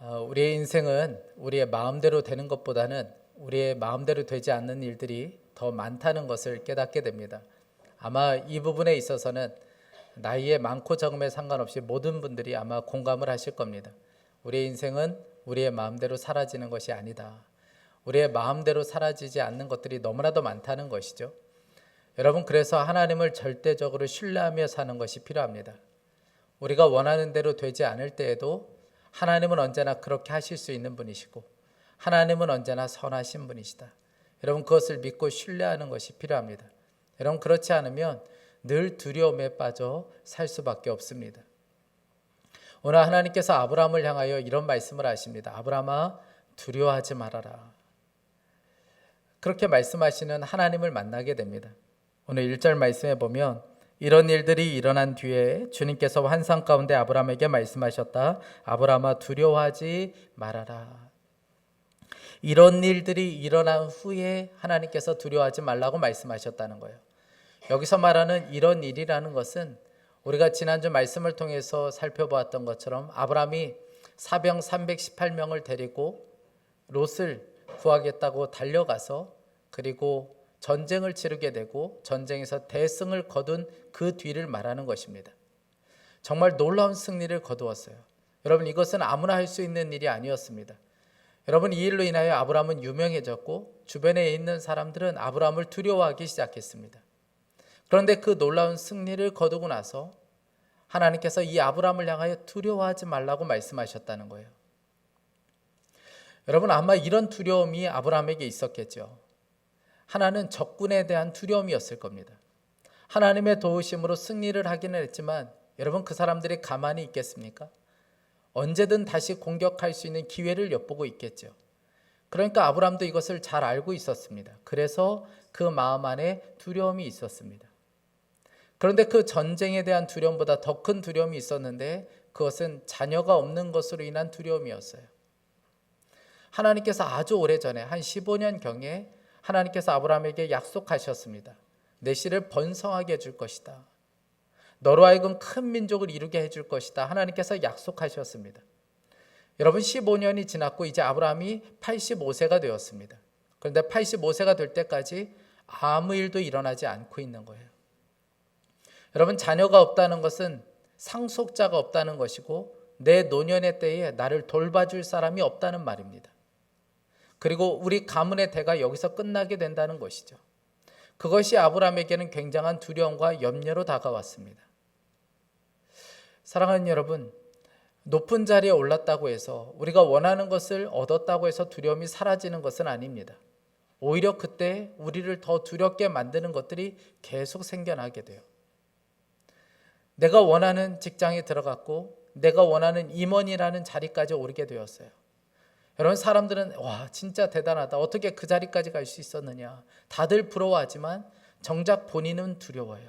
우리의 인생은 우리의 마음대로 되는 것보다는 우리의 마음대로 되지 않는 일들이 더 많다는 것을 깨닫게 됩니다. 아마 이 부분에 있어서는 나이의 많고 적음에 상관없이 모든 분들이 아마 공감을 하실 겁니다. 우리의 인생은 우리의 마음대로 사라지는 것이 아니다. 우리의 마음대로 사라지지 않는 것들이 너무나도 많다는 것이죠. 여러분, 그래서 하나님을 절대적으로 신뢰하며 사는 것이 필요합니다. 우리가 원하는 대로 되지 않을 때에도 하나님은 언제나 그렇게 하실 수 있는 분이시고 하나님은 언제나 선하신 분이시다. 여러분, 그것을 믿고 신뢰하는 것이 필요합니다. 여러분, 그렇지 않으면 늘 두려움에 빠져 살 수밖에 없습니다. 오늘 하나님께서 아브라함을 향하여 이런 말씀을 하십니다. 아브라함아, 두려워하지 말아라. 그렇게 말씀하시는 하나님을 만나게 됩니다. 오늘 1절 말씀에 보면 이런 일들이 일어난 뒤에 주님께서 환상 가운데 아브라함에게 말씀하셨다. 아브라함아, 두려워하지 말아라. 이런 일들이 일어난 후에 하나님께서 두려워하지 말라고 말씀하셨다는 거예요. 여기서 말하는 이런 일이라는 것은 우리가 지난주 말씀을 통해서 살펴보았던 것처럼 아브라함이 사병 318명을 데리고 롯을 구하겠다고 달려가서 그리고 전쟁을 치르게 되고 전쟁에서 대승을 거둔 그 뒤를 말하는 것입니다. 정말 놀라운 승리를 거두었어요. 여러분, 이것은 아무나 할 수 있는 일이 아니었습니다. 여러분, 이 일로 인하여 아브라함은 유명해졌고 주변에 있는 사람들은 아브라함을 두려워하기 시작했습니다. 그런데 그 놀라운 승리를 거두고 나서 하나님께서 이 아브라함을 향하여 두려워하지 말라고 말씀하셨다는 거예요. 여러분, 아마 이런 두려움이 아브라함에게 있었겠죠. 하나는 적군에 대한 두려움이었을 겁니다. 하나님의 도우심으로 승리를 하기는 했지만 여러분, 그 사람들이 가만히 있겠습니까? 언제든 다시 공격할 수 있는 기회를 엿보고 있겠죠. 그러니까 아브라함도 이것을 잘 알고 있었습니다. 그래서 그 마음 안에 두려움이 있었습니다. 그런데 그 전쟁에 대한 두려움보다 더 큰 두려움이 있었는데 그것은 자녀가 없는 것으로 인한 두려움이었어요. 하나님께서 아주 오래전에 한 15년경에 하나님께서 아브라함에게 약속하셨습니다. 내 씨를 번성하게 해줄 것이다. 너로 하여금 큰 민족을 이루게 해줄 것이다. 하나님께서 약속하셨습니다. 여러분, 15년이 지났고 이제 아브라함이 85세가 되었습니다. 그런데 85세가 될 때까지 아무 일도 일어나지 않고 있는 거예요. 여러분, 자녀가 없다는 것은 상속자가 없다는 것이고 내 노년의 때에 나를 돌봐줄 사람이 없다는 말입니다. 그리고 우리 가문의 대가 여기서 끝나게 된다는 것이죠. 그것이 아브라함에게는 굉장한 두려움과 염려로 다가왔습니다. 사랑하는 여러분, 높은 자리에 올랐다고 해서 우리가 원하는 것을 얻었다고 해서 두려움이 사라지는 것은 아닙니다. 오히려 그때 우리를 더 두렵게 만드는 것들이 계속 생겨나게 돼요. 내가 원하는 직장에 들어갔고 내가 원하는 임원이라는 자리까지 오르게 되었어요. 여러분, 사람들은 와, 진짜 대단하다. 어떻게 그 자리까지 갈 수 있었느냐. 다들 부러워하지만 정작 본인은 두려워요.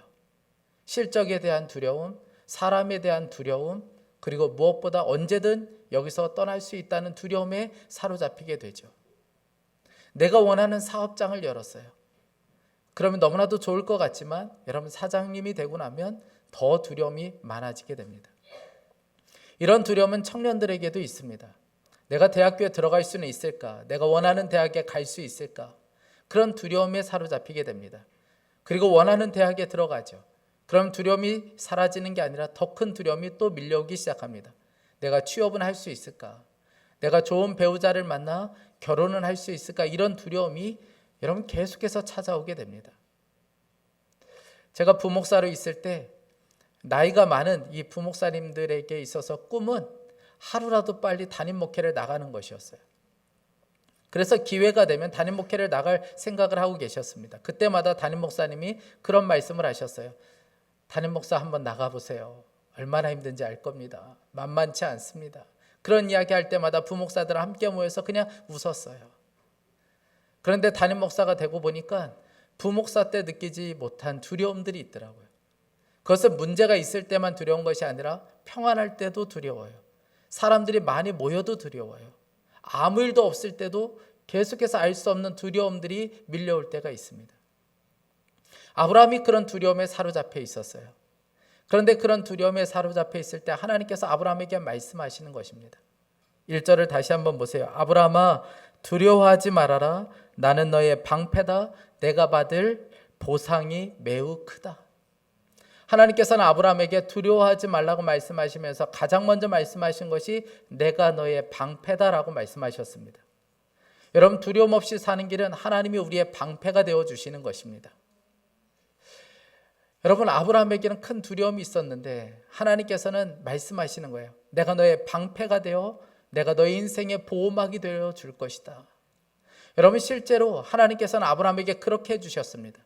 실적에 대한 두려움, 사람에 대한 두려움, 그리고 무엇보다 언제든 여기서 떠날 수 있다는 두려움에 사로잡히게 되죠. 내가 원하는 사업장을 열었어요. 그러면 너무나도 좋을 것 같지만 여러분, 사장님이 되고 나면 더 두려움이 많아지게 됩니다. 이런 두려움은 청년들에게도 있습니다. 내가 대학교에 들어갈 수는 있을까? 내가 원하는 대학에 갈 수 있을까? 그런 두려움에 사로잡히게 됩니다. 그리고 원하는 대학에 들어가죠. 그럼 두려움이 사라지는 게 아니라 더 큰 두려움이 또 밀려오기 시작합니다. 내가 취업은 할 수 있을까? 내가 좋은 배우자를 만나 결혼은 할 수 있을까? 이런 두려움이 여러분 계속해서 찾아오게 됩니다. 제가 부목사로 있을 때 나이가 많은 이 부목사님들에게 있어서 꿈은 하루라도 빨리 담임 목회를 나가는 것이었어요. 그래서 기회가 되면 담임 목회를 나갈 생각을 하고 계셨습니다. 그때마다 담임 목사님이 그런 말씀을 하셨어요. 담임 목사 한번 나가보세요. 얼마나 힘든지 알 겁니다. 만만치 않습니다. 그런 이야기 할 때마다 부목사들 함께 모여서 그냥 웃었어요. 그런데 담임 목사가 되고 보니까 부목사 때 느끼지 못한 두려움들이 있더라고요. 그것은 문제가 있을 때만 두려운 것이 아니라 평안할 때도 두려워요. 사람들이 많이 모여도 두려워요. 아무 일도 없을 때도 계속해서 알 수 없는 두려움들이 밀려올 때가 있습니다. 아브라함이 그런 두려움에 사로잡혀 있었어요. 그런데 그런 두려움에 사로잡혀 있을 때 하나님께서 아브라함에게 말씀하시는 것입니다. 1절을 다시 한번 보세요. 아브라함아 두려워하지 말아라. 나는 너의 방패다. 내가 받을 보상이 매우 크다. 하나님께서는 아브라함에게 두려워하지 말라고 말씀하시면서 가장 먼저 말씀하신 것이 내가 너의 방패다라고 말씀하셨습니다. 여러분, 두려움 없이 사는 길은 하나님이 우리의 방패가 되어주시는 것입니다. 여러분, 아브라함에게는 큰 두려움이 있었는데 하나님께서는 말씀하시는 거예요. 내가 너의 방패가 되어 내가 너의 인생의 보호막이 되어줄 것이다. 여러분, 실제로 하나님께서는 아브라함에게 그렇게 해주셨습니다.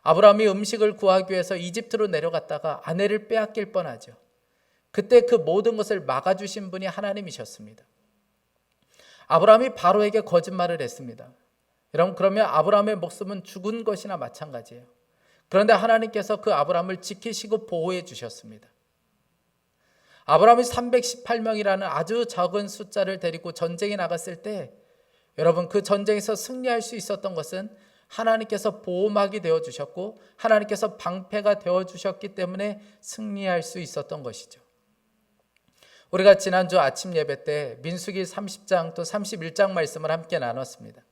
아브라함이 음식을 구하기 위해서 이집트로 내려갔다가 아내를 빼앗길 뻔하죠. 그때 그 모든 것을 막아주신 분이 하나님이셨습니다. 아브라함이 바로에게 거짓말을 했습니다. 여러분, 그러면 아브라함의 목숨은 죽은 것이나 마찬가지예요. 그런데 하나님께서 그 아브라함을 지키시고 보호해 주셨습니다. 아브라함이 318명이라는 아주 적은 숫자를 데리고 전쟁에 나갔을 때 여러분, 그 전쟁에서 승리할 수 있었던 것은 하나님께서 보호막이 되어주셨고 하나님께서 방패가 되어주셨기 때문에 승리할 수 있었던 것이죠. 우리가 지난주 아침 예배 때 민수기 30장 또 31장 말씀을 함께 나눴습니다.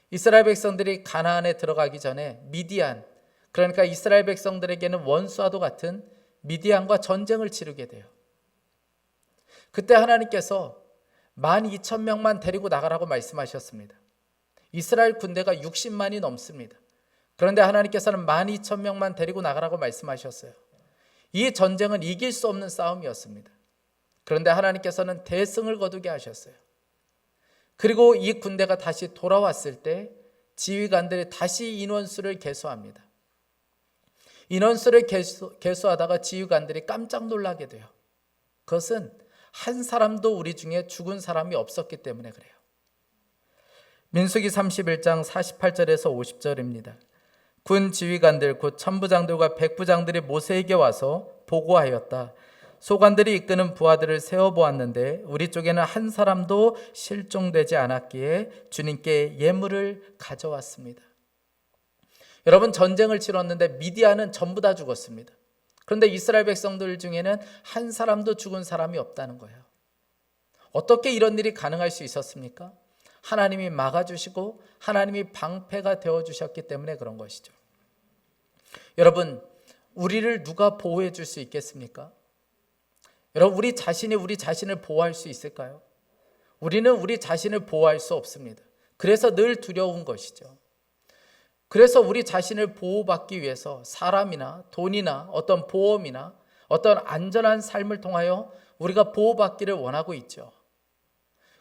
이스라엘 백성들이 가나안에 들어가기 전에 미디안, 그러니까 이스라엘 백성들에게는 원수와도 같은 미디안과 전쟁을 치르게 돼요. 그때 하나님께서 12,000명만 데리고 나가라고 말씀하셨습니다. 이스라엘 군대가 60만이 넘습니다. 그런데 하나님께서는 12,000명만 데리고 나가라고 말씀하셨어요. 이 전쟁은 이길 수 없는 싸움이었습니다. 그런데 하나님께서는 대승을 거두게 하셨어요. 그리고 이 군대가 다시 돌아왔을 때 지휘관들이 다시 인원수를 계수합니다. 인원수를 계수하다가 지휘관들이 깜짝 놀라게 돼요. 그것은 한 사람도 우리 중에 죽은 사람이 없었기 때문에 그래요. 민수기 31장 48절에서 50절입니다. 군 지휘관들 곧 천부장들과 백부장들이 모세에게 와서 보고하였다. 소관들이 이끄는 부하들을 세어보았는데 우리 쪽에는 한 사람도 실종되지 않았기에 주님께 예물을 가져왔습니다. 여러분, 전쟁을 치렀는데 미디안은 전부 다 죽었습니다. 그런데 이스라엘 백성들 중에는 한 사람도 죽은 사람이 없다는 거예요. 어떻게 이런 일이 가능할 수 있었습니까? 하나님이 막아주시고 하나님이 방패가 되어주셨기 때문에 그런 것이죠. 여러분, 우리를 누가 보호해 줄 수 있겠습니까? 여러분, 우리 자신을 보호할 수 있을까요? 우리는 우리 자신을 보호할 수 없습니다. 그래서 늘 두려운 것이죠. 그래서 우리 자신을 보호받기 위해서 사람이나 돈이나 어떤 보험이나 어떤 안전한 삶을 통하여 우리가 보호받기를 원하고 있죠.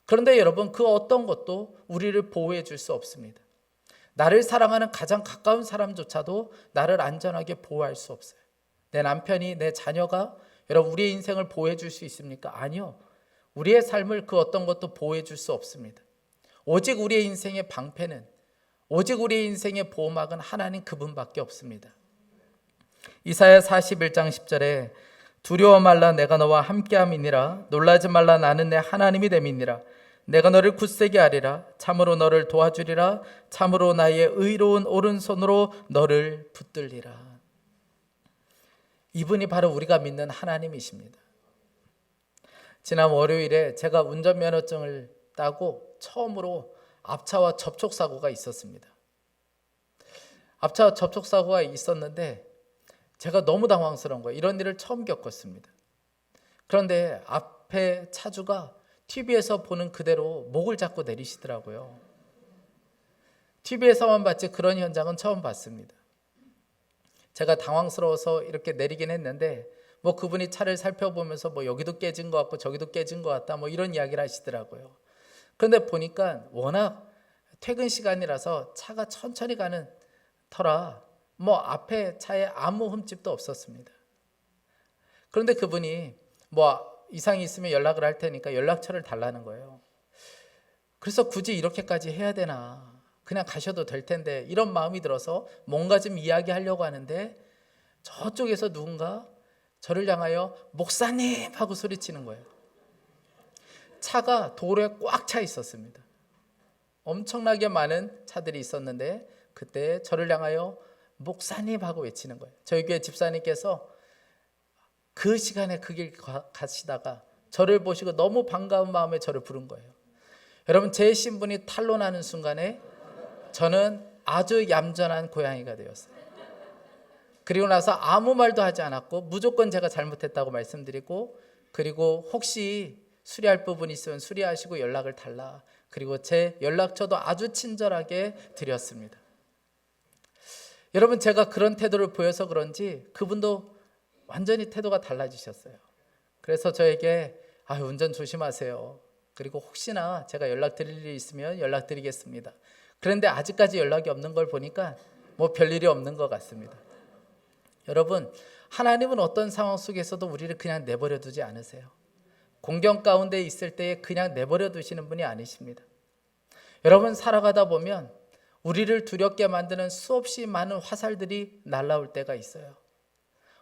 그런데 여러분, 그 어떤 것도 우리를 보호해 줄 수 없습니다. 나를 사랑하는 가장 가까운 사람조차도 나를 안전하게 보호할 수 없어요. 내 남편이, 내 자녀가 여러분 우리의 인생을 보호해 줄 수 있습니까? 아니요. 우리의 삶을 그 어떤 것도 보호해 줄 수 없습니다. 오직 우리의 인생의 방패는, 오직 우리의 인생의 보호막은 하나님 그분밖에 없습니다. 이사야 41장 10절에 두려워 말라 내가 너와 함께함이니라. 놀라지 말라 나는 내 하나님이 됨이니라. 내가 너를 굳세게 하리라. 참으로 너를 도와주리라. 참으로 나의 의로운 오른손으로 너를 붙들리라. 이분이 바로 우리가 믿는 하나님이십니다. 지난 월요일에 제가 운전면허증을 따고 처음으로 앞차와 접촉사고가 있었습니다. 앞차와 접촉사고가 있었는데 제가 너무 당황스러운 거예요. 이런 일을 처음 겪었습니다. 그런데 앞에 차주가 TV에서 보는 그대로 목을 잡고 내리시더라고요. TV에서만 봤지 그런 현장은 처음 봤습니다. 제가 당황스러워서 이렇게 내리긴 했는데 그분이 차를 살펴보면서 여기도 깨진 것 같고 저기도 깨진 것 같다 이런 이야기를 하시더라고요. 그런데 보니까 워낙 퇴근 시간이라서 차가 천천히 가는 터라 앞에 차에 아무 흠집도 없었습니다. 그런데 그분이 이상이 있으면 연락을 할 테니까 연락처를 달라는 거예요. 그래서 굳이 이렇게까지 해야 되나, 그냥 가셔도 될 텐데 이런 마음이 들어서 뭔가 좀 이야기하려고 하는데 저쪽에서 누군가 저를 향하여 목사님 하고 소리치는 거예요. 차가 도로에 꽉 차 있었습니다. 엄청나게 많은 차들이 있었는데 그때 저를 향하여 목사님 하고 외치는 거예요. 저희 교회 집사님께서 그 시간에 그 길 가시다가 저를 보시고 너무 반가운 마음에 저를 부른 거예요. 여러분, 제 신분이 탄로나는 순간에 저는 아주 얌전한 고양이가 되었어요. 그리고 나서 아무 말도 하지 않았고 무조건 제가 잘못했다고 말씀드리고, 그리고 혹시 수리할 부분이 있으면 수리하시고 연락을 달라, 그리고 제 연락처도 아주 친절하게 드렸습니다. 여러분, 제가 그런 태도를 보여서 그런지 그분도 완전히 태도가 달라지셨어요. 그래서 저에게 운전 조심하세요, 그리고 혹시나 제가 연락드릴 일이 있으면 연락드리겠습니다. 그런데 아직까지 연락이 없는 걸 보니까 뭐 별일이 없는 것 같습니다. 여러분, 하나님은 어떤 상황 속에서도 우리를 그냥 내버려 두지 않으세요. 공경 가운데 있을 때에 그냥 내버려 두시는 분이 아니십니다. 여러분, 살아가다 보면 우리를 두렵게 만드는 수없이 많은 화살들이 날아올 때가 있어요.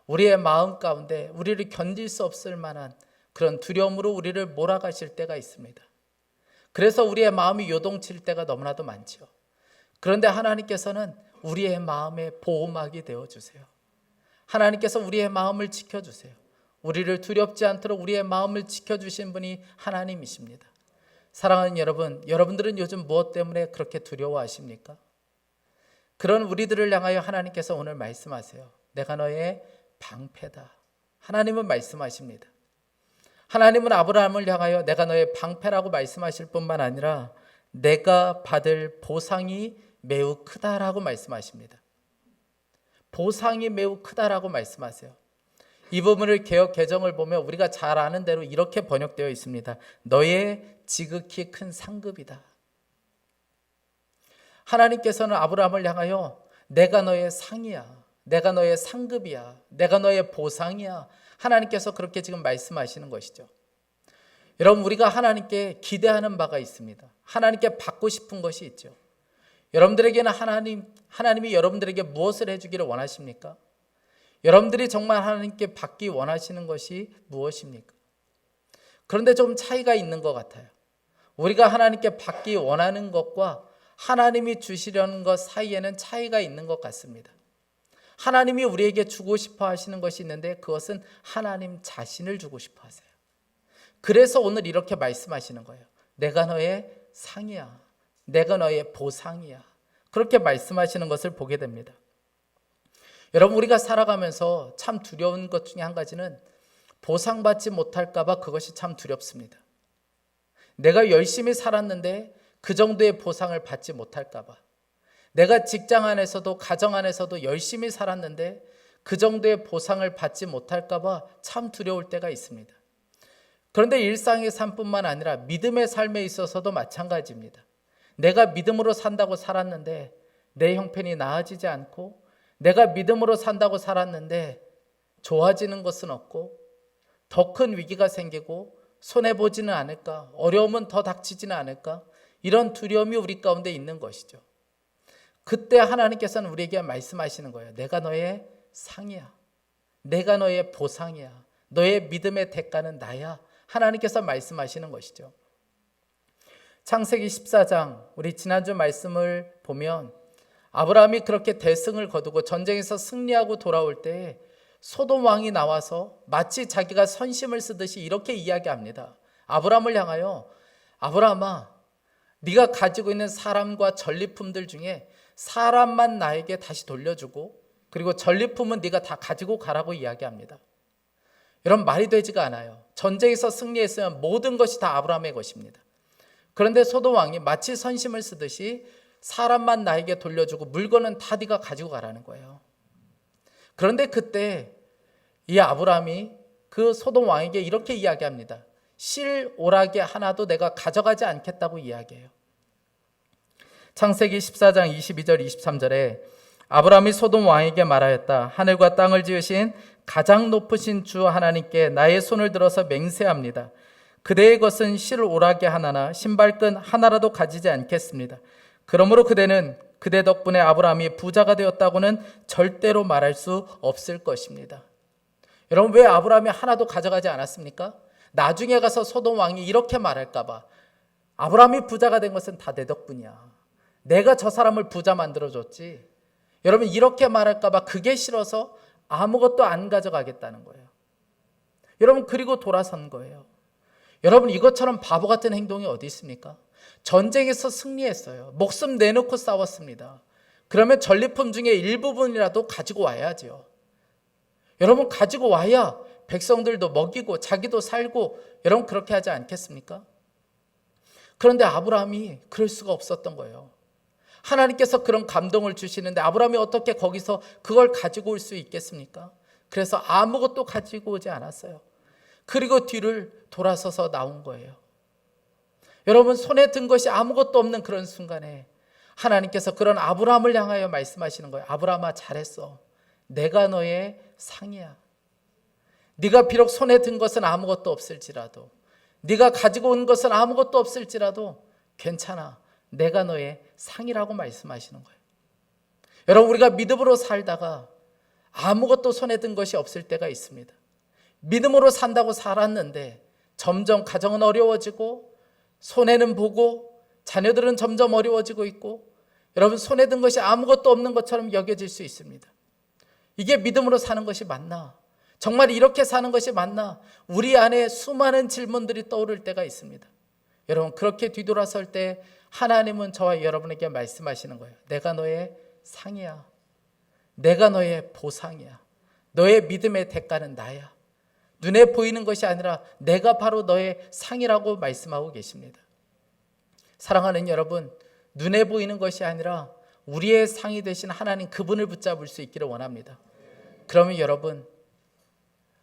우리의 마음 가운데 우리를 견딜 수 없을 만한 그런 두려움으로 우리를 몰아가실 때가 있습니다. 그래서 우리의 마음이 요동칠 때가 너무나도 많죠. 그런데 하나님께서는 우리의 마음의 보호막이 되어주세요. 하나님께서 우리의 마음을 지켜주세요. 우리를 두렵지 않도록 우리의 마음을 지켜주신 분이 하나님이십니다. 사랑하는 여러분, 여러분들은 요즘 무엇 때문에 그렇게 두려워하십니까? 그런 우리들을 향하여 하나님께서 오늘 말씀하세요. 내가 너의 방패다. 하나님은 말씀하십니다. 하나님은 아브라함을 향하여 내가 너의 방패라고 말씀하실 뿐만 아니라 내가 받을 보상이 매우 크다라고 말씀하십니다. 보상이 매우 크다라고 말씀하세요. 이 부분을 개역 개정을 보면 우리가 잘 아는 대로 이렇게 번역되어 있습니다. 너의 지극히 큰 상급이다. 하나님께서는 아브라함을 향하여 내가 너의 상이야, 내가 너의 상급이야, 내가 너의 보상이야, 하나님께서 그렇게 지금 말씀하시는 것이죠. 여러분, 우리가 하나님께 기대하는 바가 있습니다. 하나님께 받고 싶은 것이 있죠. 여러분들에게는 하나님이 여러분들에게 무엇을 해주기를 원하십니까? 여러분들이 정말 하나님께 받기 원하시는 것이 무엇입니까? 그런데 좀 차이가 있는 것 같아요. 우리가 하나님께 받기 원하는 것과 하나님이 주시려는 것 사이에는 차이가 있는 것 같습니다. 하나님이 우리에게 주고 싶어 하시는 것이 있는데 그것은 하나님 자신을 주고 싶어 하세요. 그래서 오늘 이렇게 말씀하시는 거예요. 내가 너의 상이야, 내가 너의 보상이야. 그렇게 말씀하시는 것을 보게 됩니다. 여러분, 우리가 살아가면서 참 두려운 것 중에 한 가지는 보상받지 못할까 봐 그것이 참 두렵습니다. 내가 열심히 살았는데 그 정도의 보상을 받지 못할까 봐, 내가 직장 안에서도 가정 안에서도 열심히 살았는데 그 정도의 보상을 받지 못할까 봐 참 두려울 때가 있습니다. 그런데 일상의 삶뿐만 아니라 믿음의 삶에 있어서도 마찬가지입니다. 내가 믿음으로 산다고 살았는데 내 형편이 나아지지 않고, 내가 믿음으로 산다고 살았는데 좋아지는 것은 없고, 더 큰 위기가 생기고 손해보지는 않을까, 어려움은 더 닥치지는 않을까, 이런 두려움이 우리 가운데 있는 것이죠. 그때 하나님께서는 우리에게 말씀하시는 거예요. 내가 너의 상이야, 내가 너의 보상이야, 너의 믿음의 대가는 나야. 하나님께서 말씀하시는 것이죠. 창세기 14장, 우리 지난주 말씀을 보면 아브라함이 그렇게 대승을 거두고 전쟁에서 승리하고 돌아올 때 소돔 왕이 나와서 마치 자기가 선심을 쓰듯이 이렇게 이야기합니다. 아브라함을 향하여, 아브라함아, 네가 가지고 있는 사람과 전리품들 중에 사람만 나에게 다시 돌려주고, 그리고 전리품은 네가 다 가지고 가라고 이야기합니다. 이런 말이 되지가 않아요. 전쟁에서 승리했으면 모든 것이 다 아브라함의 것입니다. 그런데 소돔 왕이 마치 선심을 쓰듯이 사람만 나에게 돌려주고 물건은 다 네가 가지고 가라는 거예요. 그런데 그때 이 아브라함이 그 소돔 왕에게 이렇게 이야기합니다. 실 오라게 하나도 내가 가져가지 않겠다고 이야기해요. 창세기 14장 22절 23절에 아브라함이 소돔 왕에게 말하였다. 하늘과 땅을 지으신 가장 높으신 주 하나님께 나의 손을 들어서 맹세합니다. 그대의 것은 실 오라게 하나나 신발끈 하나라도 가지지 않겠습니다. 그러므로 그대는 그대 덕분에 아브라함이 부자가 되었다고는 절대로 말할 수 없을 것입니다. 여러분, 왜 아브라함이 하나도 가져가지 않았습니까? 나중에 가서 소돔 왕이 이렇게 말할까 봐. 아브라함이 부자가 된 것은 다 내 덕분이야. 내가 저 사람을 부자 만들어줬지. 여러분, 이렇게 말할까 봐 그게 싫어서 아무것도 안 가져가겠다는 거예요. 여러분, 그리고 돌아선 거예요. 여러분, 이것처럼 바보 같은 행동이 어디 있습니까? 전쟁에서 승리했어요. 목숨 내놓고 싸웠습니다. 그러면 전리품 중에 일부분이라도 가지고 와야죠. 여러분, 가지고 와야 백성들도 먹이고 자기도 살고, 여러분 그렇게 하지 않겠습니까? 그런데 아브라함이 그럴 수가 없었던 거예요. 하나님께서 그런 감동을 주시는데 아브라함이 어떻게 거기서 그걸 가지고 올 수 있겠습니까? 그래서 아무것도 가지고 오지 않았어요. 그리고 뒤를 돌아서서 나온 거예요. 여러분, 손에 든 것이 아무것도 없는 그런 순간에 하나님께서 그런 아브라함을 향하여 말씀하시는 거예요. 아브라함아, 잘했어. 내가 너의 상이야. 네가 비록 손에 든 것은 아무것도 없을지라도, 네가 가지고 온 것은 아무것도 없을지라도 괜찮아. 내가 너의 상이라고 말씀하시는 거예요. 여러분, 우리가 믿음으로 살다가 아무것도 손에 든 것이 없을 때가 있습니다. 믿음으로 산다고 살았는데 점점 가정은 어려워지고, 손해는 보고, 자녀들은 점점 어려워지고 있고, 여러분, 손에 든 것이 아무것도 없는 것처럼 여겨질 수 있습니다. 이게 믿음으로 사는 것이 맞나? 정말 이렇게 사는 것이 맞나? 우리 안에 수많은 질문들이 떠오를 때가 있습니다. 여러분, 그렇게 뒤돌아설 때 하나님은 저와 여러분에게 말씀하시는 거예요. 내가 너의 상이야. 내가 너의 보상이야. 너의 믿음의 대가는 나야. 눈에 보이는 것이 아니라 내가 바로 너의 상이라고 말씀하고 계십니다. 사랑하는 여러분, 눈에 보이는 것이 아니라 우리의 상이 되신 하나님, 그분을 붙잡을 수 있기를 원합니다. 그러면 여러분,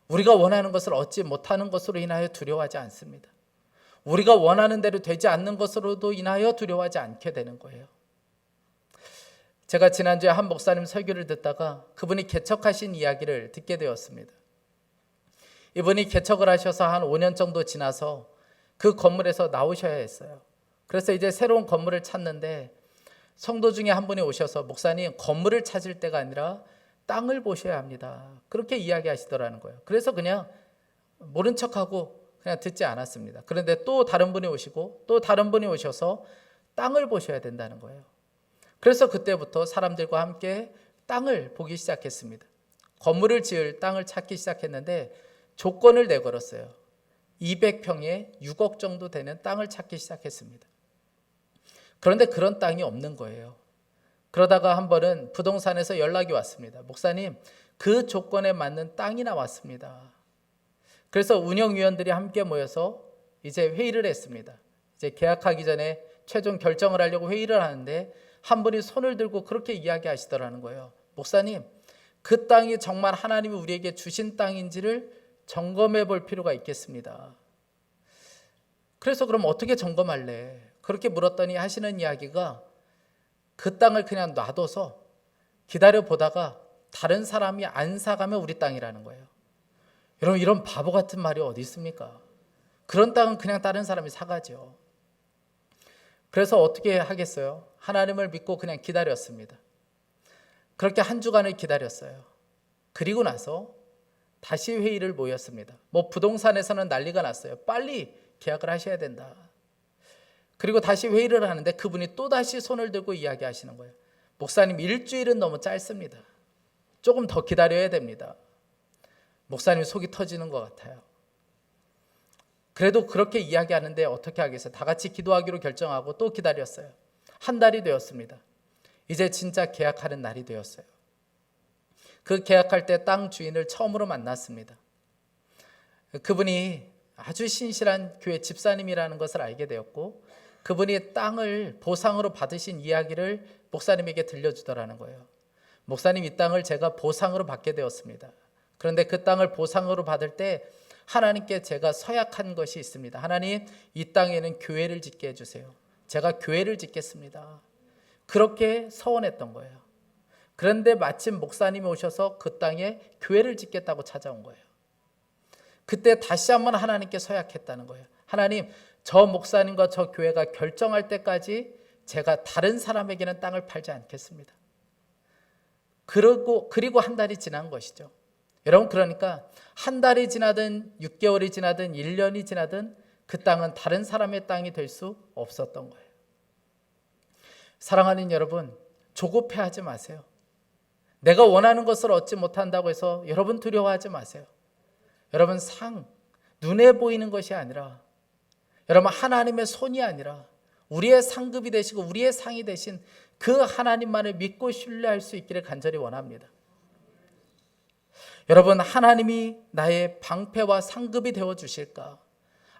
우리가 원하는 것을 얻지 못하는 것으로 인하여 두려워하지 않습니다. 우리가 원하는 대로 되지 않는 것으로도 인하여 두려워하지 않게 되는 거예요. 제가 지난주에 한 목사님 설교를 듣다가 그분이 개척하신 이야기를 듣게 되었습니다. 이분이 개척을 하셔서 한 5년 정도 지나서 그 건물에서 나오셔야 했어요. 그래서 이제 새로운 건물을 찾는데 성도 중에 한 분이 오셔서, 목사님, 건물을 찾을 때가 아니라 땅을 보셔야 합니다. 그렇게 이야기하시더라는 거예요. 그래서 그냥 모른 척하고 그냥 듣지 않았습니다. 그런데 또 다른 분이 오시고 또 다른 분이 오셔서 땅을 보셔야 된다는 거예요. 그래서 그때부터 사람들과 함께 땅을 보기 시작했습니다. 건물을 지을 땅을 찾기 시작했는데 조건을 내걸었어요. 200평에 6억 정도 되는 땅을 찾기 시작했습니다. 그런데 그런 땅이 없는 거예요. 그러다가 한 번은 부동산에서 연락이 왔습니다. 목사님, 그 조건에 맞는 땅이 나왔습니다. 그래서 운영위원들이 함께 모여서 이제 회의를 했습니다. 이제 계약하기 전에 최종 결정을 하려고 회의를 하는데 한 분이 손을 들고 그렇게 이야기하시더라는 거예요. 목사님, 그 땅이 정말 하나님이 우리에게 주신 땅인지를 점검해 볼 필요가 있겠습니다. 그래서 그럼 어떻게 점검할래? 그렇게 물었더니 하시는 이야기가, 그 땅을 그냥 놔둬서 기다려 보다가 다른 사람이 안 사가면 우리 땅이라는 거예요. 여러분, 이런 바보 같은 말이 어디 있습니까? 그런 땅은 그냥 다른 사람이 사가죠. 그래서 어떻게 하겠어요? 하나님을 믿고 그냥 기다렸습니다. 그렇게 한 주간을 기다렸어요. 그리고 나서 다시 회의를 모였습니다. 부동산에서는 난리가 났어요. 빨리 계약을 하셔야 된다. 그리고 다시 회의를 하는데 그분이 또다시 손을 들고 이야기하시는 거예요. 목사님, 일주일은 너무 짧습니다. 조금 더 기다려야 됩니다. 목사님 속이 터지는 것 같아요. 그래도 그렇게 이야기하는데 어떻게 하겠어요? 다 같이 기도하기로 결정하고 또 기다렸어요. 한 달이 되었습니다. 이제 진짜 계약하는 날이 되었어요. 그 계약할 때 땅 주인을 처음으로 만났습니다. 그분이 아주 신실한 교회 집사님이라는 것을 알게 되었고, 그분이 땅을 보상으로 받으신 이야기를 목사님에게 들려주더라는 거예요. 목사님, 이 땅을 제가 보상으로 받게 되었습니다. 그런데 그 땅을 보상으로 받을 때 하나님께 제가 서약한 것이 있습니다. 하나님, 이 땅에는 교회를 짓게 해주세요. 제가 교회를 짓겠습니다. 그렇게 서원했던 거예요. 그런데 마침 목사님이 오셔서 그 땅에 교회를 짓겠다고 찾아온 거예요. 그때 다시 한번 하나님께 서약했다는 거예요. 하나님, 저 목사님과 저 교회가 결정할 때까지 제가 다른 사람에게는 땅을 팔지 않겠습니다. 그리고 한 달이 지난 것이죠. 여러분, 그러니까 한 달이 지나든 6개월이 지나든 1년이 지나든 그 땅은 다른 사람의 땅이 될 수 없었던 거예요. 사랑하는 여러분, 조급해하지 마세요. 내가 원하는 것을 얻지 못한다고 해서 여러분 두려워하지 마세요. 여러분, 눈에 보이는 것이 아니라 여러분, 하나님의 손이 아니라 우리의 상급이 되시고 우리의 상이 되신 그 하나님만을 믿고 신뢰할 수 있기를 간절히 원합니다. 여러분, 하나님이 나의 방패와 상급이 되어 주실까?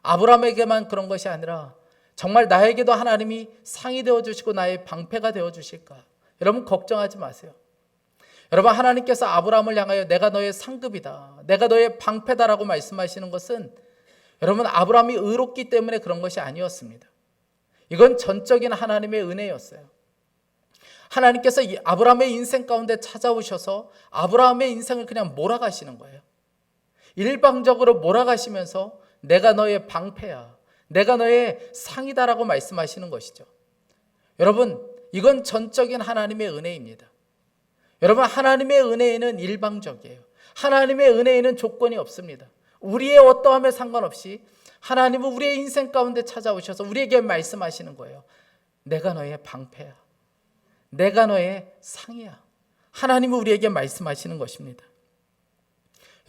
아브라함에게만 그런 것이 아니라 정말 나에게도 하나님이 상이 되어 주시고 나의 방패가 되어 주실까? 여러분, 걱정하지 마세요. 여러분, 하나님께서 아브라함을 향하여 내가 너의 상급이다, 내가 너의 방패다라고 말씀하시는 것은 여러분, 아브라함이 의롭기 때문에 그런 것이 아니었습니다. 이건 전적인 하나님의 은혜였어요. 하나님께서 아브라함의 인생 가운데 찾아오셔서 아브라함의 인생을 그냥 몰아가시는 거예요. 일방적으로 몰아가시면서 내가 너의 방패야, 내가 너의 상이다라고 말씀하시는 것이죠. 여러분, 이건 전적인 하나님의 은혜입니다. 여러분, 하나님의 은혜에는 일방적이에요. 하나님의 은혜에는 조건이 없습니다. 우리의 어떠함에 상관없이 하나님은 우리의 인생 가운데 찾아오셔서 우리에게 말씀하시는 거예요. 내가 너의 방패야, 내가 너의 상이야. 하나님은 우리에게 말씀하시는 것입니다.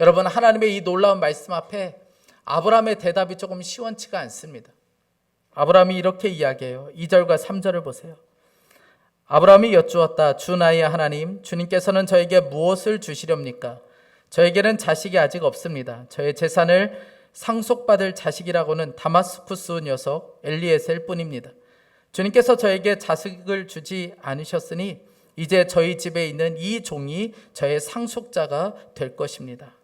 여러분, 하나님의 이 놀라운 말씀 앞에 아브라함의 대답이 조금 시원치가 않습니다. 아브라함이 이렇게 이야기해요. 2절과 3절을 보세요. 아브라함이 여쭈었다. 주 나의 하나님, 주님께서는 저에게 무엇을 주시렵니까? 저에게는 자식이 아직 없습니다. 저의 재산을 상속받을 자식이라고는 다마스쿠스 녀석 엘리에셀 뿐입니다. 주님께서 저에게 자식을 주지 않으셨으니 이제 저희 집에 있는 이 종이 저의 상속자가 될 것입니다.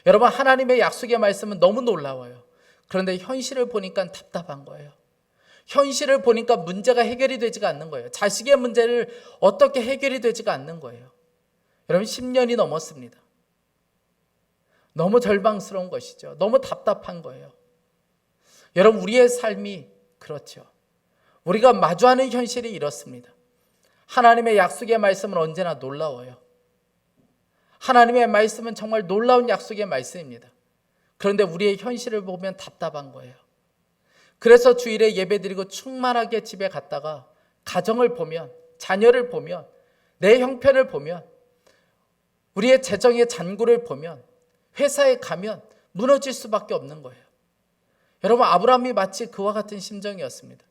여러분, 하나님의 약속의 말씀은 너무 놀라워요. 그런데 현실을 보니까 답답한 거예요. 현실을 보니까 문제가 해결이 되지가 않는 거예요. 자식의 문제를 어떻게 해결이 되지가 않는 거예요. 여러분, 10년이 넘었습니다. 너무 절망스러운 것이죠. 너무 답답한 거예요. 여러분, 우리의 삶이 그렇죠. 우리가 마주하는 현실이 이렇습니다. 하나님의 약속의 말씀은 언제나 놀라워요. 하나님의 말씀은 정말 놀라운 약속의 말씀입니다. 그런데 우리의 현실을 보면 답답한 거예요. 그래서 주일에 예배드리고 충만하게 집에 갔다가 가정을 보면, 자녀를 보면, 내 형편을 보면, 우리의 재정의 잔고를 보면, 회사에 가면 무너질 수밖에 없는 거예요. 여러분, 아브라함이 마치 그와 같은 심정이었습니다.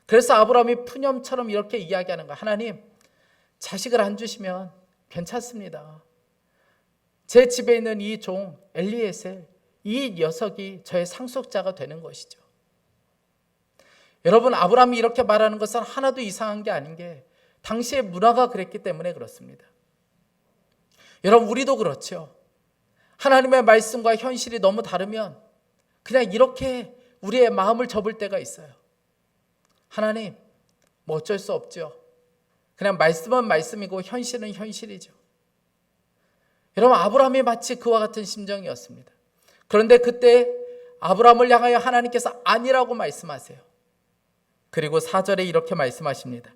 그래서 아브라함이 푸념처럼 이렇게 이야기하는 거예요. 하나님, 자식을 안 주시면 괜찮습니다. 제 집에 있는 이 종 엘리에셀, 이 녀석이 저의 상속자가 되는 것이죠. 여러분, 아브라함이 이렇게 말하는 것은 하나도 이상한 게 아닌 게 당시의 문화가 그랬기 때문에 그렇습니다. 여러분, 우리도 그렇죠. 하나님의 말씀과 현실이 너무 다르면 그냥 이렇게 우리의 마음을 접을 때가 있어요. 하나님, 뭐 어쩔 수 없죠. 그냥 말씀은 말씀이고 현실은 현실이죠. 여러분, 아브라함이 마치 그와 같은 심정이었습니다. 그런데 그때 아브라함을 향하여 하나님께서 아니라고 말씀하세요. 그리고 4절에 이렇게 말씀하십니다.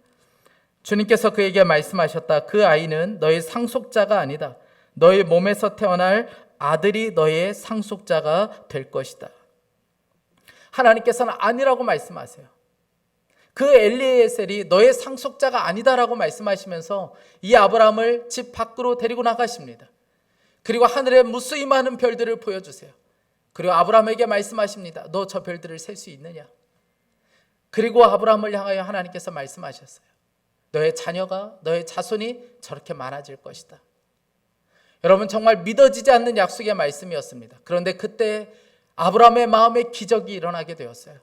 주님께서 그에게 말씀하셨다. 그 아이는 너의 상속자가 아니다. 너의 몸에서 태어날 아들이 너의 상속자가 될 것이다. 하나님께서는 아니라고 말씀하세요. 그 엘리에셀이 너의 상속자가 아니다라고 말씀하시면서 이 아브라함을 집 밖으로 데리고 나가십니다. 그리고 하늘에 무수히 많은 별들을 보여주세요. 그리고 아브라함에게 말씀하십니다. 너 저 별들을 셀 수 있느냐? 그리고 아브라함을 향하여 하나님께서 말씀하셨어요. 너의 자녀가, 너의 자손이 저렇게 많아질 것이다. 여러분, 정말 믿어지지 않는 약속의 말씀이었습니다. 그런데 그때 아브라함의 마음에 기적이 일어나게 되었어요.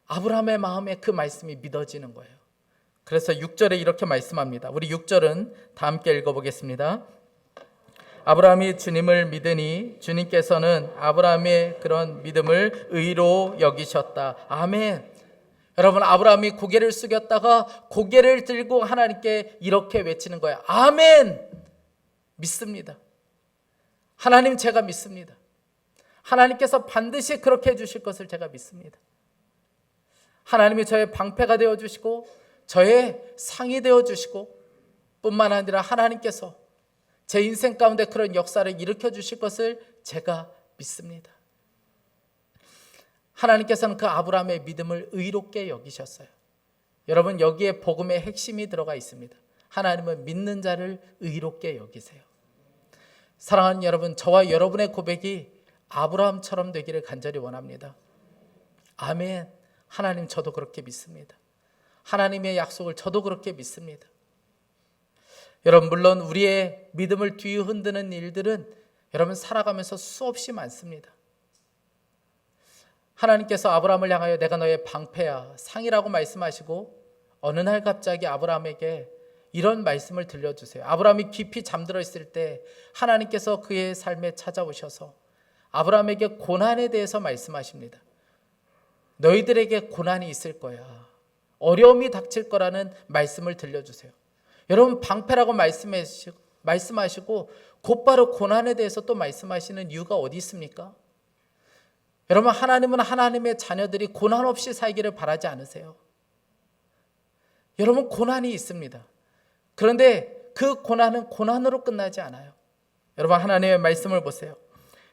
아브라함의 마음에 그 말씀이 믿어지는 거예요. 그래서 6절에 이렇게 말씀합니다. 우리 6절은 다 함께 읽어보겠습니다. 아브라함이 주님을 믿으니 주님께서는 아브라함의 그런 믿음을 의로 여기셨다. 아멘. 여러분, 아브라함이 고개를 숙였다가 고개를 들고 하나님께 이렇게 외치는 거예요. 아멘. 믿습니다. 하나님, 제가 믿습니다. 하나님께서 반드시 그렇게 해주실 것을 제가 믿습니다. 하나님이 저의 방패가 되어주시고 저의 상이 되어주시고 뿐만 아니라 하나님께서 제 인생 가운데 그런 역사를 일으켜 주실 것을 제가 믿습니다. 하나님께서는 그 아브라함의 믿음을 의롭게 여기셨어요. 여러분, 여기에 복음의 핵심이 들어가 있습니다. 하나님은 믿는 자를 의롭게 여기세요. 사랑하는 여러분, 저와 여러분의 고백이 아브라함처럼 되기를 간절히 원합니다. 아멘. 하나님, 저도 그렇게 믿습니다. 하나님의 약속을 저도 그렇게 믿습니다. 여러분, 물론 우리의 믿음을 뒤흔드는 일들은 여러분 살아가면서 수없이 많습니다. 하나님께서 아브라함을 향하여 내가 너의 방패야, 상이라고 말씀하시고 어느 날 갑자기 아브라함에게 이런 말씀을 들려주세요. 아브라함이 깊이 잠들어 있을 때 하나님께서 그의 삶에 찾아오셔서 아브라함에게 고난에 대해서 말씀하십니다. 너희들에게 고난이 있을 거야. 어려움이 닥칠 거라는 말씀을 들려주세요. 여러분, 방패라고 말씀하시고 곧바로 고난에 대해서 또 말씀하시는 이유가 어디 있습니까? 여러분, 하나님은 하나님의 자녀들이 고난 없이 살기를 바라지 않으세요. 여러분, 고난이 있습니다. 그런데 그 고난은 고난으로 끝나지 않아요. 여러분, 하나님의 말씀을 보세요.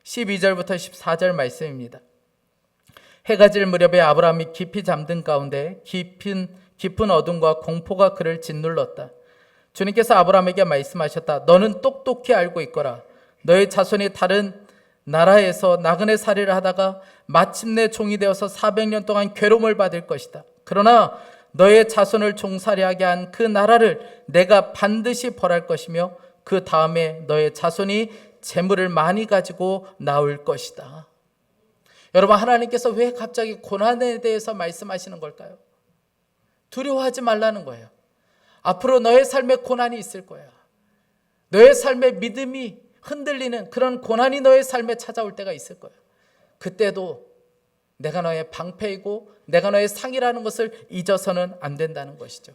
12절부터 14절 말씀입니다. 해가 질 무렵에 아브라함이 깊이 잠든 가운데 깊은 어둠과 공포가 그를 짓눌렀다. 주님께서 아브라함에게 말씀하셨다. 너는 똑똑히 알고 있거라. 너의 자손이 다른 나라에서 나그네 살이를 하다가 마침내 종이 되어서 400년 동안 괴로움을 받을 것이다. 그러나 너의 자손을 종살이하게 한 그 나라를 내가 반드시 벌할 것이며 그 다음에 너의 자손이 재물을 많이 가지고 나올 것이다. 여러분, 하나님께서 왜 갑자기 고난에 대해서 말씀하시는 걸까요? 두려워하지 말라는 거예요. 앞으로 너의 삶에 고난이 있을 거야. 너의 삶에 믿음이 흔들리는 그런 고난이 너의 삶에 찾아올 때가 있을 거야. 그때도 내가 너의 방패이고 내가 너의 상이라는 것을 잊어서는 안 된다는 것이죠.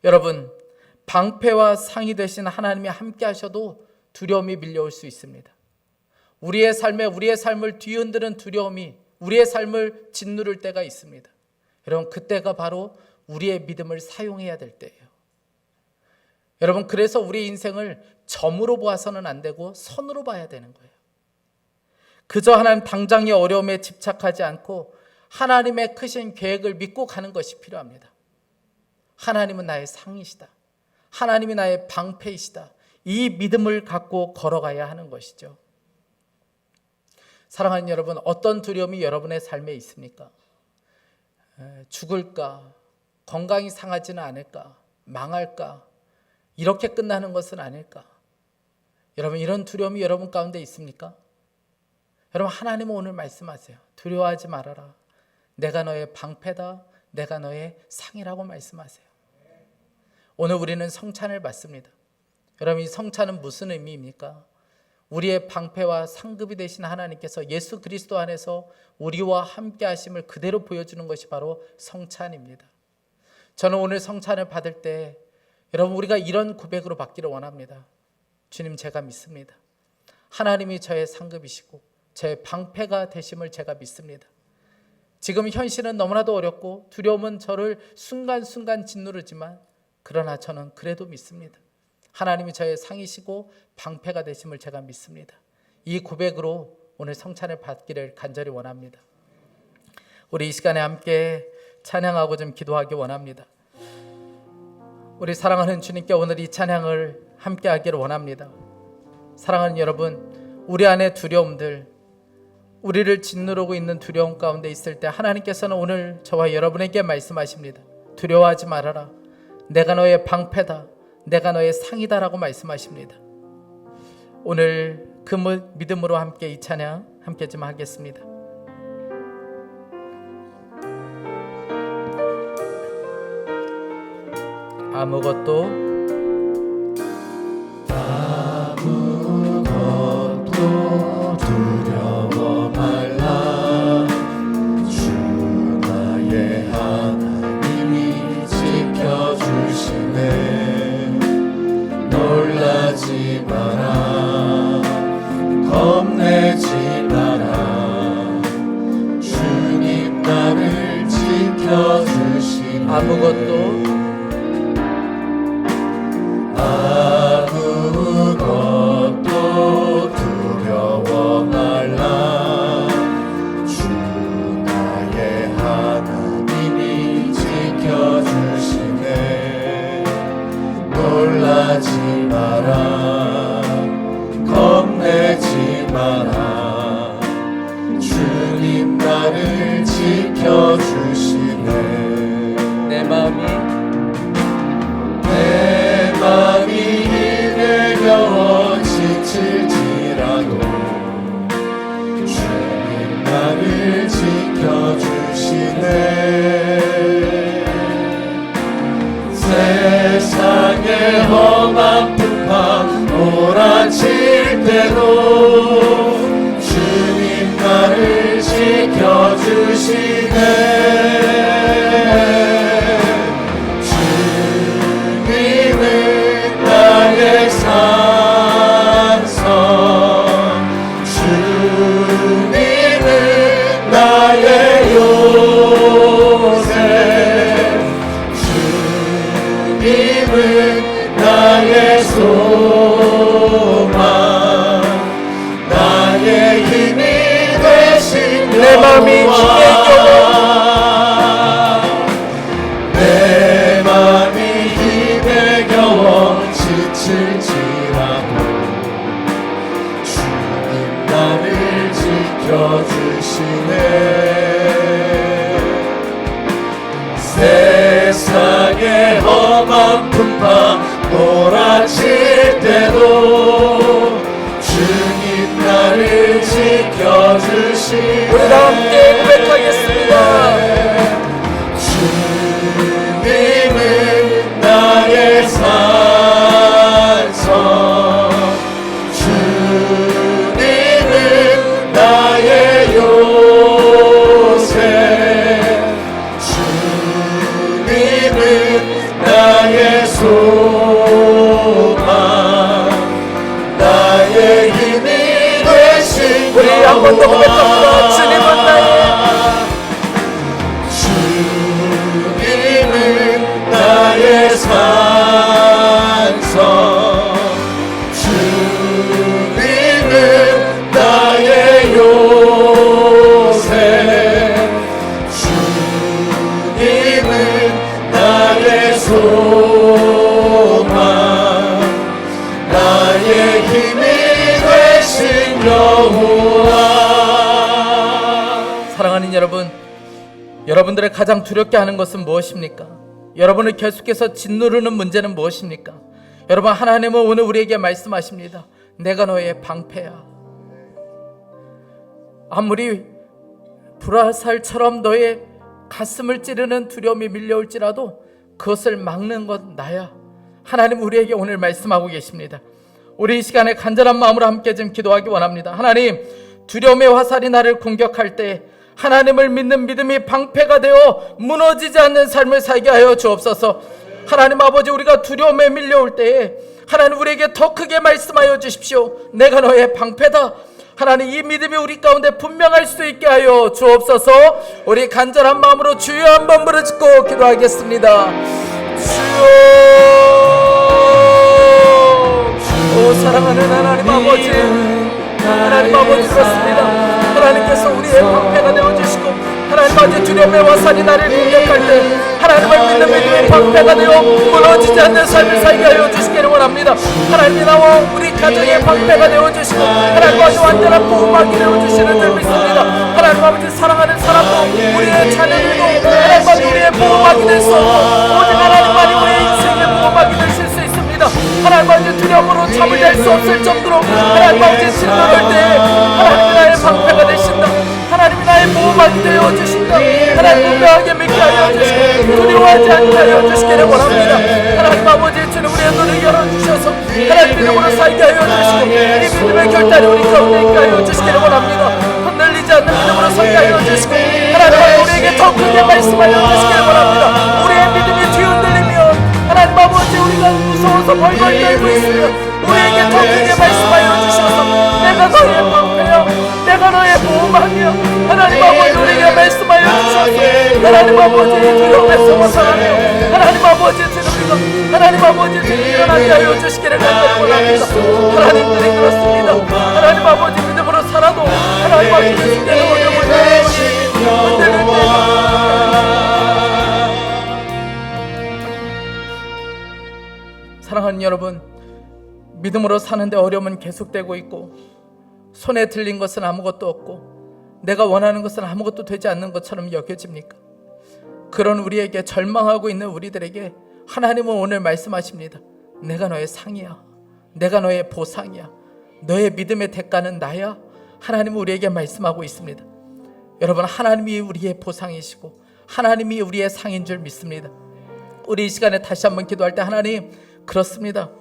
여러분, 방패와 상이 되신 하나님이 함께 하셔도 두려움이 밀려올 수 있습니다. 우리의 삶을 뒤흔드는 두려움이 우리의 삶을 짓누를 때가 있습니다. 여러분, 그때가 바로 우리의 믿음을 사용해야 될 때예요. 여러분, 그래서 우리 인생을 점으로 보아서는 안 되고 선으로 봐야 되는 거예요. 그저 하나님 당장의 어려움에 집착하지 않고 하나님의 크신 계획을 믿고 가는 것이 필요합니다. 하나님은 나의 상이시다. 하나님이 나의 방패이시다. 이 믿음을 갖고 걸어가야 하는 것이죠. 사랑하는 여러분, 어떤 두려움이 여러분의 삶에 있습니까? 죽을까? 건강이 상하지는 않을까? 망할까? 이렇게 끝나는 것은 아닐까? 여러분, 이런 두려움이 여러분 가운데 있습니까? 여러분, 하나님은 오늘 말씀하세요. 두려워하지 말아라. 내가 너의 방패다. 내가 너의 상이라고 말씀하세요. 오늘 우리는 성찬을 받습니다. 여러분, 이 성찬은 무슨 의미입니까? 우리의 방패와 상급이 되신 하나님께서 예수 그리스도 안에서 우리와 함께 하심을 그대로 보여주는 것이 바로 성찬입니다. 저는 오늘 성찬을 받을 때 여러분, 우리가 이런 고백으로 받기를 원합니다. 주님, 제가 믿습니다. 하나님이 저의 상급이시고 저의 방패가 되심을 제가 믿습니다. 지금 현실은 너무나도 어렵고 두려움은 저를 순간순간 짓누르지만 그러나 저는 그래도 믿습니다. 하나님이 저의 상이시고 방패가 되심을 제가 믿습니다. 이 고백으로 오늘 성찬을 받기를 간절히 원합니다. 우리 이 시간에 함께 찬양하고 좀 기도하기 원합니다. 우리 사랑하는 주님께 오늘 이 찬양을 함께 하기를 원합니다. 사랑하는 여러분, 우리 안에 두려움들, 우리를 짓누르고 있는 두려움 가운데 있을 때 하나님께서는 오늘 저와 여러분에게 말씀하십니다. 두려워하지 말아라. 내가 너의 방패다. 내가 너의 상이다라고 말씀하십니다. 오늘 그 믿음으로 함께 이 찬양 함께 좀 하겠습니다. 아무것도 두려워 말라. 주 나의 하나님이 지켜주시네. 놀라지 마라. 겁내지 마라. 주님 나를 지켜주시네. 아무것도 두려워 말라. 주 나의 하나님이 지켜주시네. 놀라지 마라. 겁내지 마라. 주님 나를 지켜주시네. 지켜주시네. 내 마음이 힘에 겨워 지칠지라도 주님 나를 지켜주시네. 세상의 험한 풍파 몰아칠 때도 주님 나를 지켜주시네. 주님은 나의 산성, 주님은 나의 요새, 주님은 나의 소망, 나의 힘이 되신 내 마음이 힘에 내 맘이 힘에 겨워 지칠지라도 주님 나를 지켜주시네. 세상의 험한 풍파 몰아칠 때도 주님 나를 지켜주시네. 우리 다 함께 고백하겠습니다. 주님은 나의 산성, 주님은 나의 요새, 주님은 나의 소망, 나의 힘이 되신 우리 한 번 더 고백합니다. 주님은 나의 주님은 나의 산성, 주님은 나의 요새, 주님은 나의 소망, 나의 힘이 되신 여호와. 사랑하는 여러분, 여러분들의 가장 두렵게 하는 것은 무엇입니까? 여러분을 계속해서 짓누르는 문제는 무엇입니까? 여러분, 하나님은 오늘 우리에게 말씀하십니다. 내가 너의 방패야. 아무리 불화살처럼 너의 가슴을 찌르는 두려움이 밀려올지라도 그것을 막는 건 나야. 하나님 우리에게 오늘 말씀하고 계십니다. 우리 이 시간에 간절한 마음으로 함께 좀 기도하기 원합니다. 하나님, 두려움의 화살이 나를 공격할 때 하나님을 믿는 믿음이 방패가 되어 무너지지 않는 삶을 살게 하여 주옵소서. 하나님 아버지, 우리가 두려움에 밀려올 때에 하나님 우리에게 더 크게 말씀하여 주십시오. 내가 너의 방패다. 하나님, 이 믿음이 우리 가운데 분명할 수 있게 하여 주옵소서. 우리 간절한 마음으로 주여 한번 부르짖고 기도하겠습니다. 주여. 오 사랑하는 하나님 아버지, 하나님 아버지 그렇습니다. 하나님께서 우리의 방패가 되어주시고 하나님 아버지 두려움의 화살이 나를 공격할 때 하나님을 믿는 믿음의 방패가 되어 무너지지 않는 삶을 살게 하여 주시기를 원합니다. 하나님이 나와 우리 가정의 방패가 되어주시고 하나님 아버지 완전한 보호막이 되어주시는 줄 믿습니다. 하나님 아버지 사랑하는 사람도 우리의 자녀들도 하나님 아버지 우리의 보호막이 될 수 없고 오직 하나님만이 우리의 인생의 보호막이 되실 수 있습니다. 하나님 아버지 두려움으로 잠을 잘 수 없을 정도로 하나님 아버지 진노할 때 하나님이 나의 방패가 되신다. 하나님이 나의 보호막이 되어주신다. 하나님 분명하게 믿게 하여 주시고 두려워하지 않게 하여 주시기를 원합니다. 하나님 아버지 주는 우리의 눈을 열어주셔서 하나님 믿음으로 살게 하여 주시고 이 믿음의 결단이 우리 가운데 있게 하여 주시기를 원합니다. 흔들리지 않는 믿음으로 살게 하여 주시고 하나님 아버지 우리에게 더 크게 말씀하여 주시기를 원합니다. 우리의 믿음이 뒤흔들리면 하나님 아버지 우리가 무서워서 벌벌 떨고 있으면 우리에게 더 크게 말씀하여 주셔서 내가 너의 방패야, 내가 너의 보호막이야. 하나님 아버지 우리에게 말씀하여 주셔서 하나님 아버지 두려움에서 벗어나며 하나님 아버지 주님이가 하나님 아버지 주님 일어나게 하여 주시기를 간절히 원합니다. 하나님들이 그렇습니다. 하나님 아버지 믿음으로 살아도 하나님 아버지 주님께는 어려움을 흔들릴 때가 사랑하는 여러분, 믿음으로 사는데 어려움은 계속되고 있고 손에 들린 것은 아무것도 없고 내가 원하는 것은 아무것도 되지 않는 것처럼 여겨집니까? 그런 우리에게, 절망하고 있는 우리들에게 하나님은 오늘 말씀하십니다. 내가 너의 상이야. 내가 너의 보상이야. 너의 믿음의 대가는 나야. 하나님은 우리에게 말씀하고 있습니다. 여러분, 하나님이 우리의 보상이시고 하나님이 우리의 상인 줄 믿습니다. 우리 이 시간에 다시 한번 기도할 때, 하나님, 그렇습니다.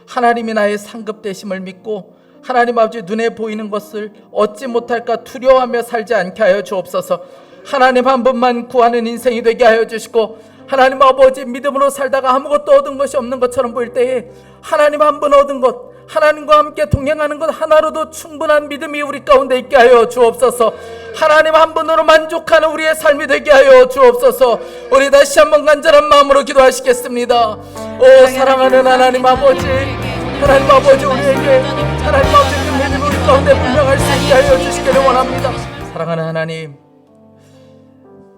하나님이 나의 상급 되심을 믿고 하나님 아버지 눈에 보이는 것을 얻지 못할까 두려워하며 살지 않게 하여 주옵소서. 하나님 한 분만 구하는 인생이 되게 하여 주시고, 하나님 아버지 믿음으로 살다가 아무것도 얻은 것이 없는 것처럼 보일 때에 하나님 한 분 얻은 것, 하나님과 함께 동행하는 것 하나로도 충분한 믿음이 우리 가운데 있게 하여 주옵소서. 하나님 한 분으로 만족하는 우리의 삶이 되게 하여 주옵소서. 우리 다시 한번 간절한 마음으로 기도하시겠습니다. 오 사랑하는 하나님 아버지, 하나님 아버지, 우리에게 하나님 아버지 그 믿음이 우리 가운데 분명할 수 있게 하여 주시기를 원합니다. 사랑하는 하나님,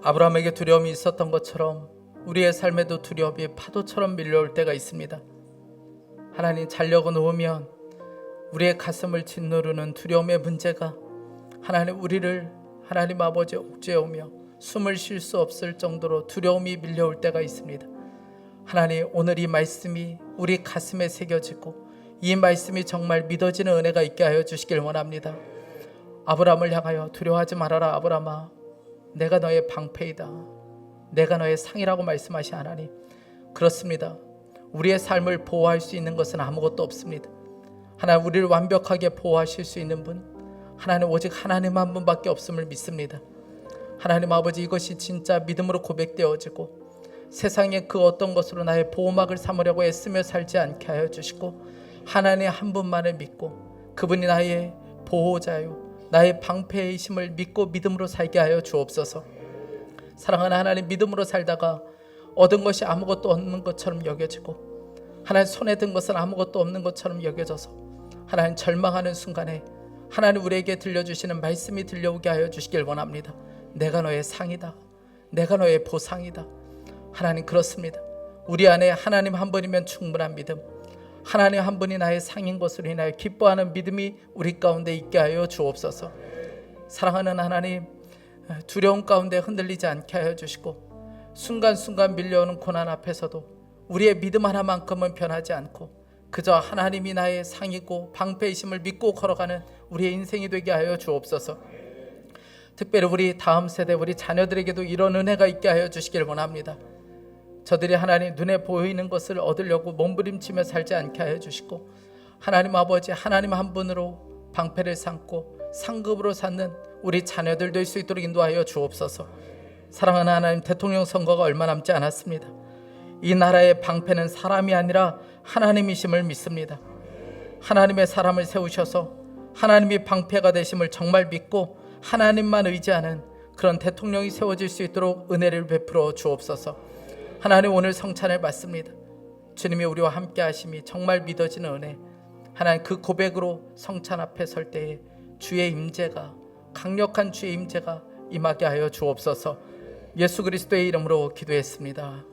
아브라함에게 두려움이 있었던 것처럼 우리의 삶에도 두려움이 파도처럼 밀려올 때가 있습니다. 하나님, 자려고 누우면 우리의 가슴을 짓누르는 두려움의 문제가 하나님 우리를 하나님 아버지 옥죄오며 숨을 쉴 수 없을 정도로 두려움이 밀려올 때가 있습니다. 하나님, 오늘 이 말씀이 우리 가슴에 새겨지고 이 말씀이 정말 믿어지는 은혜가 있게 하여 주시길 원합니다. 아브라함을 향하여 두려워하지 말아라 아브라함아, 내가 너의 방패이다, 내가 너의 상이라고 말씀하신 하나님, 그렇습니다. 우리의 삶을 보호할 수 있는 것은 아무것도 없습니다. 하나님, 우리를 완벽하게 보호하실 수 있는 분, 하나님 오직 하나님 한 분밖에 없음을 믿습니다. 하나님 아버지, 이것이 진짜 믿음으로 고백되어지고 세상의 그 어떤 것으로 나의 보호막을 삼으려고 애쓰며 살지 않게 하여 주시고, 하나님 한 분만을 믿고 그분이 나의 보호자요 나의 방패이심을 믿고 믿음으로 살게 하여 주옵소서. 사랑하는 하나님, 믿음으로 살다가 얻은 것이 아무것도 없는 것처럼 여겨지고 하나님 손에 든 것은 아무것도 없는 것처럼 여겨져서 하나님 절망하는 순간에 하나님 우리에게 들려주시는 말씀이 들려오게 하여 주시길 원합니다. 내가 너의 상이다, 내가 너의 보상이다. 하나님, 그렇습니다. 우리 안에 하나님 한 분이면 충분한 믿음, 하나님 한 분이 나의 상인 것으로 인하여 기뻐하는 믿음이 우리 가운데 있게 하여 주옵소서. 사랑하는 하나님, 두려움 가운데 흔들리지 않게 하여 주시고 순간순간 밀려오는 고난 앞에서도 우리의 믿음 하나만큼은 변하지 않고 그저 하나님이 나의 상이고 방패이심을 믿고 걸어가는 우리의 인생이 되게 하여 주옵소서. 특별히 우리 다음 세대, 우리 자녀들에게도 이런 은혜가 있게 하여 주시길 원합니다. 저들이 하나님 눈에 보이는 것을 얻으려고 몸부림치며 살지 않게 하여 주시고, 하나님 아버지, 하나님 한 분으로 방패를 삼고 상급으로 삼는 우리 자녀들 될 수 있도록 인도하여 주옵소서. 사랑하는 하나님, 대통령 선거가 얼마 남지 않았습니다. 이 나라의 방패는 사람이 아니라 하나님이심을 믿습니다. 하나님의 사람을 세우셔서 하나님이 방패가 되심을 정말 믿고 하나님만 의지하는 그런 대통령이 세워질 수 있도록 은혜를 베풀어 주옵소서. 하나님, 오늘 성찬을 받습니다. 주님이 우리와 함께 하심이 정말 믿어지는 은혜, 하나님 그 고백으로 성찬 앞에 설 때에 주의 임재가, 강력한 주의 임재가 임하게 하여 주옵소서. 예수 그리스도의 이름으로 기도했습니다.